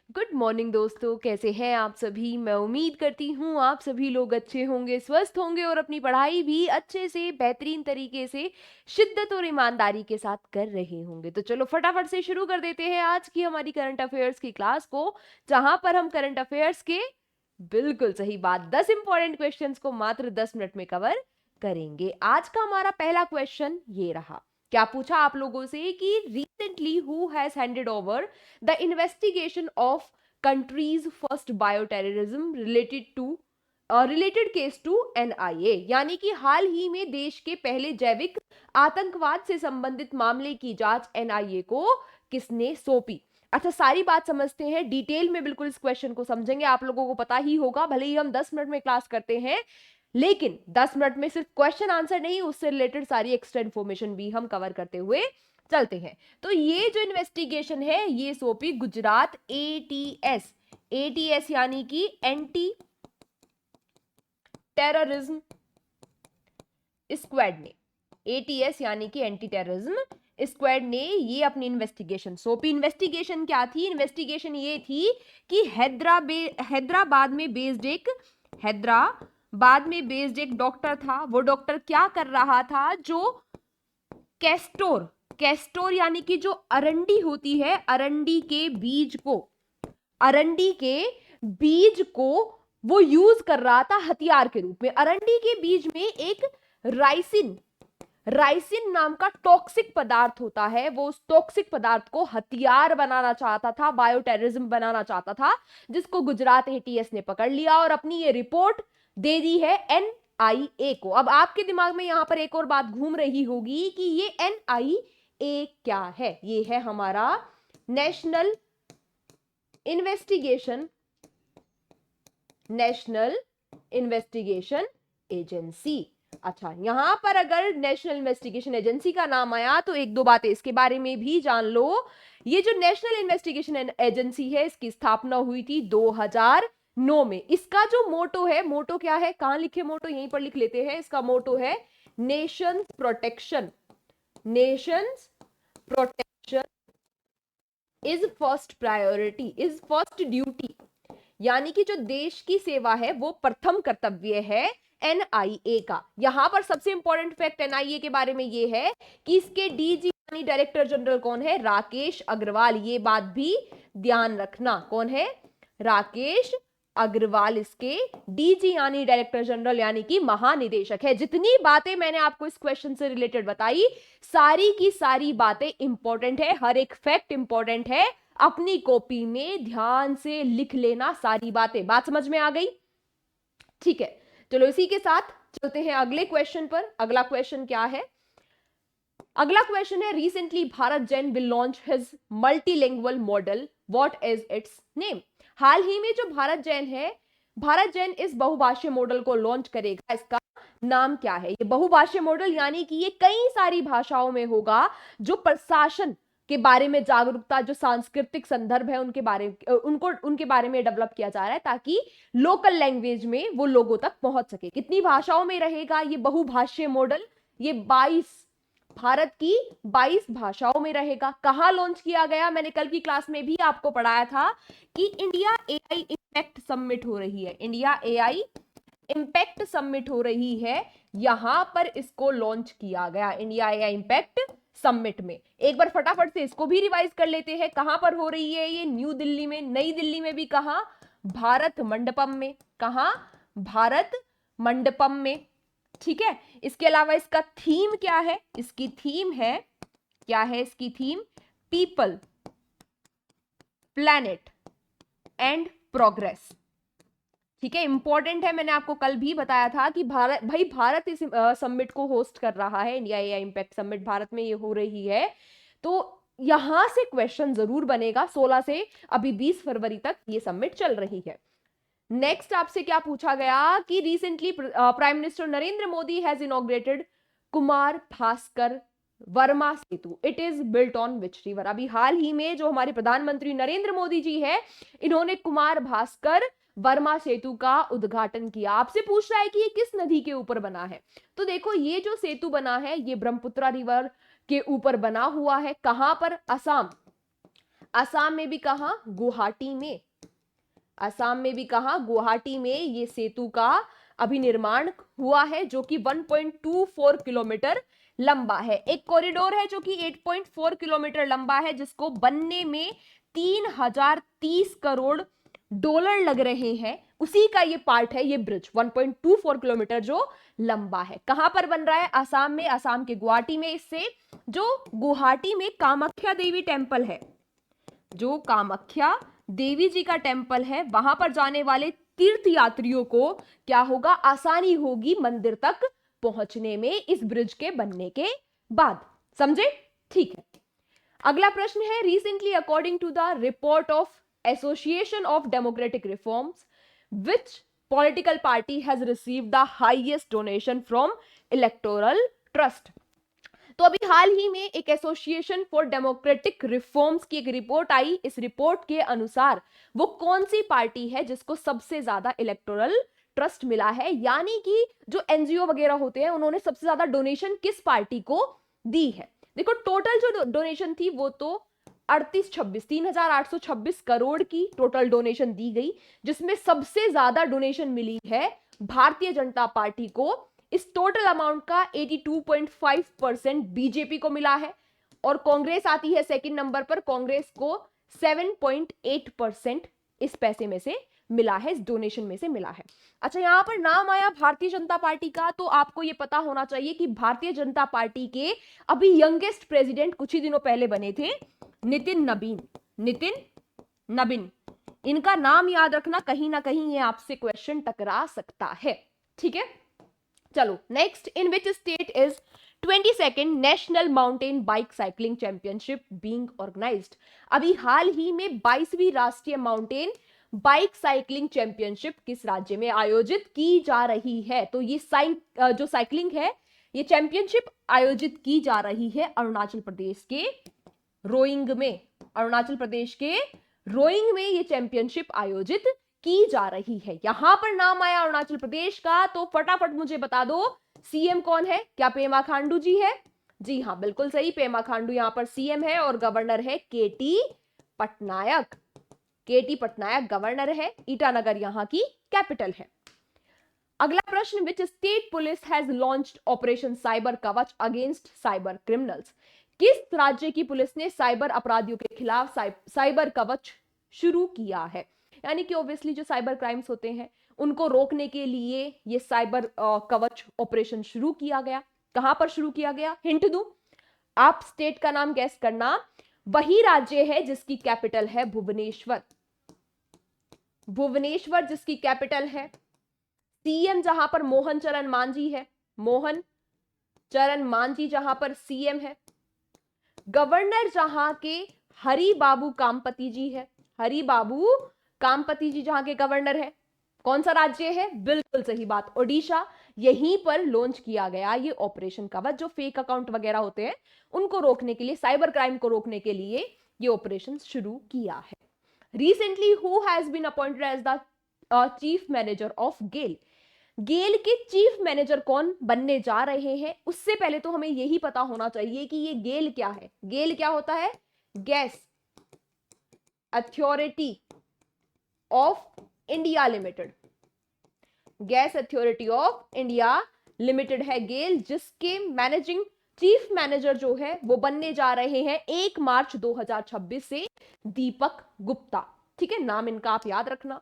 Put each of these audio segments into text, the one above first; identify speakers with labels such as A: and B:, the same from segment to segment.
A: Good morning दोस्तों, कैसे हैं आप सभी। मैं उम्मीद करती हूँ आप सभी लोग अच्छे होंगे, स्वस्थ होंगे और अपनी पढ़ाई भी अच्छे से बेहतरीन तरीके से शिद्दत और ईमानदारी के साथ कर रहे होंगे। तो चलो फटाफट से शुरू कर देते हैं आज की हमारी करंट अफेयर्स की क्लास को, जहां पर हम करंट अफेयर्स के बिल्कुल सही बात 10 इंपॉर्टेंट क्वेश्चंस को मात्र 10 मिनट में कवर करेंगे। आज का हमारा पहला क्वेश्चन ये रहा। क्या पूछा आप लोगों से कि recently who has handed over the investigation of country's first bioterrorism related case to NIA, यानी कि हाल ही में देश के पहले जैविक आतंकवाद से संबंधित मामले की जांच एनआईए को किसने सौंपी। अच्छा, सारी बात समझते हैं डिटेल में, बिल्कुल इस क्वेश्चन को समझेंगे। आप लोगों को पता ही होगा, भले ही हम 10 मिनट में क्लास करते हैं, लेकिन 10 मिनट में सिर्फ क्वेश्चन आंसर नहीं, उससे रिलेटेड सारी एक्स्ट्रा इन्फॉर्मेशन भी हम कवर करते हुए चलते हैं। तो ये जो इन्वेस्टिगेशन है ये सौंपी गुजरात एटीएस यानी कि एंटी टेररिज्म स्क्वाड ने, एटीएस यानी कि एंटी टेररिज्म स्क्वाड ने ये अपनी इन्वेस्टिगेशन सौंपी। इन्वेस्टिगेशन क्या थी? इन्वेस्टिगेशन ये थी कि हैदराबाद में बेस्ड एक डॉक्टर था। वो डॉक्टर क्या कर रहा था? जो कैस्टोर यानी कि जो अरंडी होती है, अरंडी के बीज को वो यूज कर रहा था हथियार के रूप में। अरंडी के बीज में एक राइसिन नाम का टॉक्सिक पदार्थ होता है। वो उस टॉक्सिक पदार्थ को हथियार बनाना चाहता था, बायोटेररिज्म बनाना चाहता था, जिसको गुजरात एटीएस ने पकड़ लिया और अपनी ये रिपोर्ट दे दी है एनआईए को। अब आपके दिमाग में यहां पर एक और बात घूम रही होगी कि ये एनआईए क्या है? ये है हमारा नेशनल इन्वेस्टिगेशन एजेंसी। अच्छा, यहां पर अगर नेशनल इन्वेस्टिगेशन एजेंसी का नाम आया तो एक दो बातें इसके बारे में भी जान लो। ये जो नेशनल इन्वेस्टिगेशन एजेंसी है, इसकी स्थापना हुई थी 2009 में। इसका जो मोटो है, मोटो क्या है? कहां लिखे मोटो? यहीं पर लिख लेते हैं। इसका मोटो है Nations protection is first priority, is first duty, यानी कि जो देश की सेवा है वो प्रथम कर्तव्य है एनआईए का। यहां पर सबसे इंपॉर्टेंट फैक्ट एनआईए के बारे में ये है कि इसके डीजी यानी डायरेक्टर जनरल कौन है? राकेश अग्रवाल। ये बात भी ध्यान रखना, कौन है? राकेश अग्रवाल इसके डीजी यानी डायरेक्टर जनरल यानी कि महानिदेशक है। जितनी बातें मैंने आपको इस क्वेश्चन से रिलेटेड बताई, सारी की सारी बातें इंपॉर्टेंट है, हर एक फैक्ट इंपॉर्टेंट है। अपनी कॉपी में ध्यान से लिख लेना सारी बातें। बात समझ में आ गई? ठीक है, चलो इसी के साथ चलते हैं अगले क्वेश्चन पर। अगला क्वेश्चन क्या है? अगला क्वेश्चन है, recently BharatGen will launch his multilingual model, what is its name. हाल ही में जो भारत जैन इस बहुभाषीय मॉडल को लॉन्च करेगा, इसका नाम क्या है? ये बहुभाषीय मॉडल यानी कि ये कई सारी भाषाओं में होगा। जो प्रशासन के बारे में जागरूकता, जो सांस्कृतिक संदर्भ है उनके बारे में डेवलप किया जा रहा है, ताकि लोकल लैंग्वेज में वो लोगों तक पहुंच सके। कितनी भाषाओं में रहेगा ये बहुभाषीय मॉडल? ये 22 भारत की 22 भाषाओं में रहेगा। कहां लॉन्च किया गया? मैंने कल की क्लास में भी आपको पढ़ाया था कि इंडिया एआई इंपैक्ट समिट हो रही है। इंडिया एआई इंपैक्ट समिट हो रही है, यहां पर इसको लॉन्च किया गया, इंडिया एआई इंपैक्ट समिट में। एक बार फटाफट से इसको भी रिवाइज कर लेते हैं। कहां पर हो रही है ये? न्यू दिल्ली में। नई दिल्ली में भी कहां? भारत मंडपम में। कहां? भारत मंडपम में। ठीक है, इसके अलावा इसका थीम क्या है? इसकी थीम है, क्या है इसकी theme? People, planet and progress. ठीक है, इंपॉर्टेंट है। मैंने आपको कल भी बताया था कि भारत इस समिट को होस्ट कर रहा है। India AI impact summit Bharat में ये हो रही है, तो यहां से क्वेश्चन जरूर बनेगा। 16 से अभी 20 फरवरी तक ये समिट चल रही है। नेक्स्ट आपसे क्या पूछा गया कि recently prime minister Narendra Modi has inaugurated Kumar Bhaskar Verma Setu, it is built on which river. अभी हाल ही में जो हमारे प्रधानमंत्री नरेंद्र मोदी जी है, इन्होंने कुमार भास्कर वर्मा सेतु का उद्घाटन किया। आपसे पूछ रहा है कि ये किस नदी के ऊपर बना है? तो देखो, ये जो सेतु बना है ये ब्रह्मपुत्रा रिवर के ऊपर बना हुआ है। कहां पर? असम। असम में भी कहा, गुवाहाटी में। असम में भी कहा, गुवाहाटी में ये सेतु का अभी निर्माण हुआ है, जो कि 1.24 किलोमीटर लंबा है। एक कॉरिडोर है जो कि 8.4 किलोमीटर लंबा है, जिसको बनने में 3030 करोड़ डॉलर लग रहे हैं। उसी का ये पार्ट है, ये ब्रिज 1.24 किलोमीटर जो लंबा है। कहां पर बन रहा है? असम में, असम के गुवाहाटी में। इससे जो गुवाहाटी में कामाख्या देवी टेम्पल है, जो कामाख्या देवी जी का टेम्पल है, वहां पर जाने वाले तीर्थ यात्रियों को क्या होगा? आसानी होगी मंदिर तक पहुंचने में इस ब्रिज के बनने के बाद। समझे? ठीक है। अगला प्रश्न है, recently according to the report of Association of Democratic Reforms, which political party has received the highest donation from electoral trust? तो अभी हाल ही में एक एसोसिएशन फॉर डेमोक्रेटिक रिफॉर्म्स की एक रिपोर्ट आई। इस रिपोर्ट के अनुसार वो कौन सी पार्टी है जिसको सबसे ज्यादा इलेक्टोरल ट्रस्ट मिला है, यानी कि जो एनजीओ वगैरह होते हैं उन्होंने सबसे ज्यादा डोनेशन किस पार्टी को दी है। देखो टोटल जो डोनेशन थी वो तो 3826 करोड़ की टोटल डोनेशन दी गई, जिसमें सबसे ज्यादा डोनेशन मिली है भारतीय जनता पार्टी को। इस टोटल अमाउंट का 82.5% बीजेपी को मिला है, और कांग्रेस आती है सेकंड नंबर पर। कांग्रेस को 7.8% इस पैसे में से मिला है, इस डोनेशन में से मिला है। अच्छा, यहां पर नाम आया भारतीय जनता पार्टी का, तो आपको यह पता होना चाहिए कि भारतीय जनता पार्टी के अभी यंगेस्ट प्रेसिडेंट कुछ ही दिनों पहले बने थे, नितिन नबीन। नितिन नबीन, इनका नाम याद रखना, कहीं ना कहीं ये आपसे क्वेश्चन टकरा सकता है। ठीक है, चलो next, in which state is 22nd national mountain bike cycling championship being organised? अभी हाल ही में 22वीं राष्ट्रीय माउंटेन बाइक साइकिलिंग चैंपियनशिप किस राज्य में आयोजित की जा रही है? तो ये जो साइकिलिंग है, ये चैंपियनशिप आयोजित की जा रही है अरुणाचल प्रदेश के रोइंग में। अरुणाचल प्रदेश के रोइंग में ये चैंपियनशिप आयोजित की जा रही है। यहां पर नाम आया अरुणाचल प्रदेश का, तो फटाफट मुझे बता दो सीएम कौन है? क्या पेमा खांडू जी है? जी हां, बिल्कुल सही, पेमा खांडू यहां पर सीएम है, और गवर्नर है केटी पटनायक। केटी पटनायक गवर्नर है। ईटानगर यहां की कैपिटल है। अगला प्रश्न, which state police has launched operation cyber कवच अगेंस्ट साइबर क्रिमिनल्स? किस राज्य की पुलिस ने साइबर अपराधियों के खिलाफ साइबर कवच शुरू किया है? यानी कि ऑब्वियसली जो साइबर क्राइम्स होते हैं उनको रोकने के लिए ये साइबर कवच ऑपरेशन शुरू किया गया। कहां पर शुरू किया गया? हिंट दूं, आप स्टेट का नाम गैस करना। वही राज्य है जिसकी कैपिटल है भुवनेश्वर। भुवनेश्वर जिसकी कैपिटल है। सीएम जहां पर मोहन चरण मांझी है, मोहन चरण मांझी जहां पर सीएम है। गवर्नर जहां के हरि बाबू कामपति जी है। हरि बाबू कामपति जी जहां के गवर्नर है। कौन सा राज्य है? बिल्कुल सही बात, ओडिशा। यहीं पर लॉन्च किया गया ये ऑपरेशन कवच, जो फेक अकाउंट वगैरह होते हैं उनको रोकने के लिए, साइबर क्राइम को रोकने के लिए ये ऑपरेशन शुरू किया है। Recently who has been appointed as the chief manager of GAIL? GAIL के चीफ मैनेजर कौन बनने जा रहे हैं? उससे पहले तो हमें यही पता होना चाहिए कि ये गेल क्या है। गेल क्या होता है? Gas authority of India limited. Gas authority of India limited है गेल, जिसके मैनेजिंग चीफ मैनेजर जो है वो बनने जा रहे हैं 1 मार्च 2026 से दीपक गुप्ता। ठीक है, नाम इनका आप याद रखना।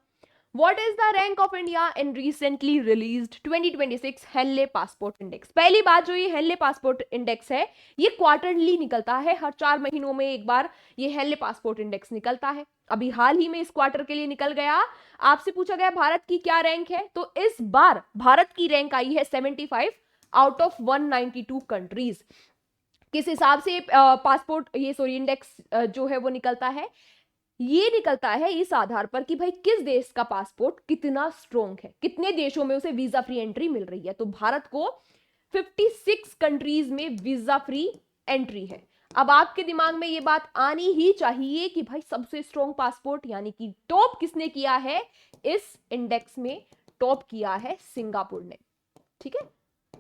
A: What is the rank of India in recently released 2026 Henley passport index? पहली बात, जो ये हेनले पासपोर्ट इंडेक्स है ये क्वार्टरली निकलता है, हर 4 महीनों में एक बार ये हेनले पासपोर्ट इंडेक्स निकलता है। अभी हाल ही में इस क्वार्टर के लिए निकल गया। आपसे पूछा गया भारत की क्या रैंक है, तो इस बार भारत की रैंक आई है 75 आउट ऑफ 192 कंट्रीज। किस हिसाब से पासपोर्ट इंडेक्स जो है वो निकलता है? ये निकलता है इस आधार पर कि भाई किस देश का पासपोर्ट कितना स्ट्रोंग है, कितने देशों में उसे वीजा फ्री एंट्री मिल रही है। तो भारत को 56 कंट्रीज में वीजा फ्री एंट्री है। अब आपके दिमाग में ये बात आनी ही चाहिए कि भाई सबसे स्ट्रोंग पासपोर्ट यानी कि टॉप किसने किया है इस इंडेक्स में? टॉप किया है सिंगापुर ने। ठीक है,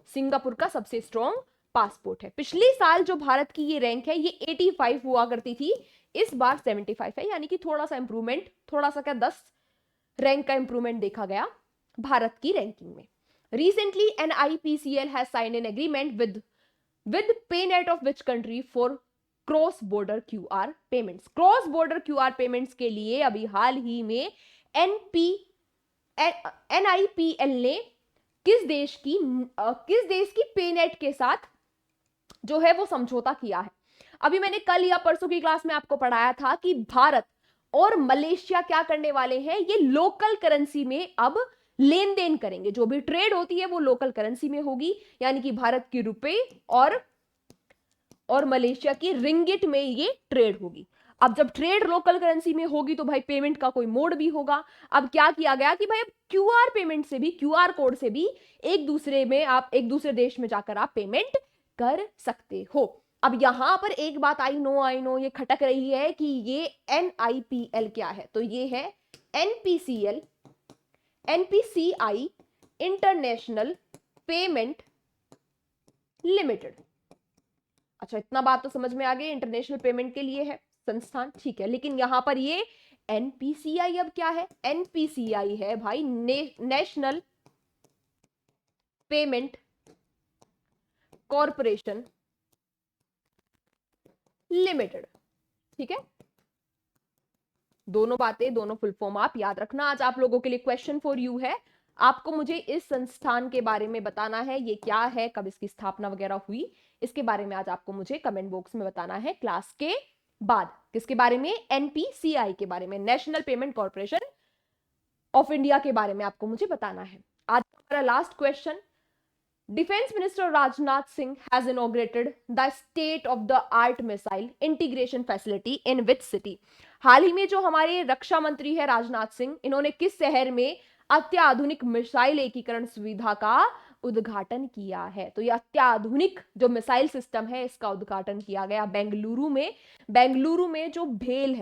A: सिंगापुर का सबसे स्ट्रोंग पासपोर्ट है। पिछले साल जो भारत की ये रैंक है ये 85 हुआ करती थी, इस बार 75 है, यानी कि थोड़ा सा इंप्रूवमेंट, थोड़ा सा क्या 10 रैंक का इंप्रूवमेंट देखा गया भारत की रैंकिंग में। Recently NIPCL has signed an agreement with PayNet of which country for cross border QR payments. Cross border QR payments के लिए अभी हाल ही में NIPL ने किस देश की PayNet के साथ जो है वो समझौता किया है। अभी मैंने कल या परसों की क्लास में आपको पढ़ाया था कि भारत और मलेशिया क्या करने वाले हैं, ये लोकल करेंसी में अब लेन देन करेंगे। जो भी ट्रेड होती है वो लोकल करेंसी में होगी, यानी कि भारत की रुपए और मलेशिया की रिंगिट में ये ट्रेड होगी। अब जब ट्रेड लोकल करेंसी में होगी तो भाई पेमेंट का कोई मोड भी होगा। अब क्या किया गया कि भाई QR पेमेंट से भी, QR कोड से भी एक दूसरे देश में जाकर आप पेमेंट कर सकते हो। अब यहां पर एक बात आई नो ये खटक रही है कि ये NIPL क्या है। तो ये है NPCI इंटरनेशनल पेमेंट लिमिटेड। अच्छा, इतना बात तो समझ में आ गई, इंटरनेशनल पेमेंट के लिए है संस्थान, ठीक है। लेकिन यहां पर ये NPCI अब क्या है? NPCI है भाई नेशनल पेमेंट कॉरपोरेशन लिमिटेड, ठीक है। दोनों बातें, दोनों फुल फॉर्म आप याद रखना। आज आप लोगों के लिए क्वेश्चन फॉर यू है, आपको मुझे इस संस्थान के बारे में बताना है, ये क्या है, कब इसकी स्थापना वगैरह हुई, इसके बारे में आज आपको मुझे कमेंट बॉक्स में बताना है क्लास के बाद। किसके बारे में? NPCI के बारे में, National Payment Corporation of India के बारे में आपको मुझे बताना है। आज हमारा last question, defence minister Rajnath Singh has inaugurated the state of the art missile integration facility in which city. हाल ही में जो हमारे रक्षा मंत्री है राजनाथ सिंह, इन्होंने किस शहर में अत्याधुनिक मिसाइल एकीकरण सुविधा का उद्घाटन किया है? तो यह अत्याधुनिक जो मिसाइल सिस्टम है इसका उद्घाटन किया गया बेंगलुरु में। बेंगलुरु में जो बेल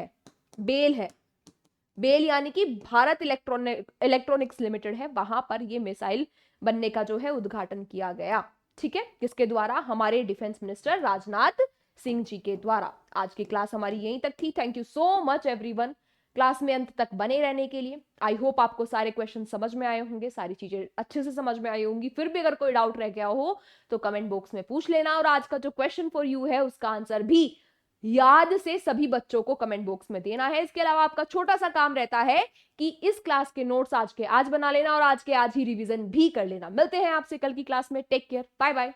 A: यानी कि भारत इलेक्ट्रॉनिक्स लिमिटेड है, वहां पर ये मिसाइल बनने का जो है उद्घाटन किया गया, ठीक है। किसके द्वारा? हमारे डिफेंस मिनिस्टर राजनाथ सिंह जी के द्वारा। आज की क्लास हमारी यहीं तक थी। Thank you so much everyone class में अंत तक बने रहने के लिए। आई होप आपको सारे क्वेश्चन समझ में आए होंगे, सारी चीजें अच्छे से समझ में आई होंगी। फिर भी अगर कोई डाउट रह गया हो तो कमेंट बॉक्स में पूछ लेना। और आज का जो क्वेश्चन फॉर यू है उसका आंसर भी याद से सभी बच्चों को कमेंट बॉक्स में देना है। इसके अलावा आपका छोटा सा काम रहता है कि इस क्लास के नोट्स आज के आज बना लेना और आज के आज ही रिवीजन भी कर लेना। मिलते हैं आपसे कल की क्लास में। Take care, bye bye.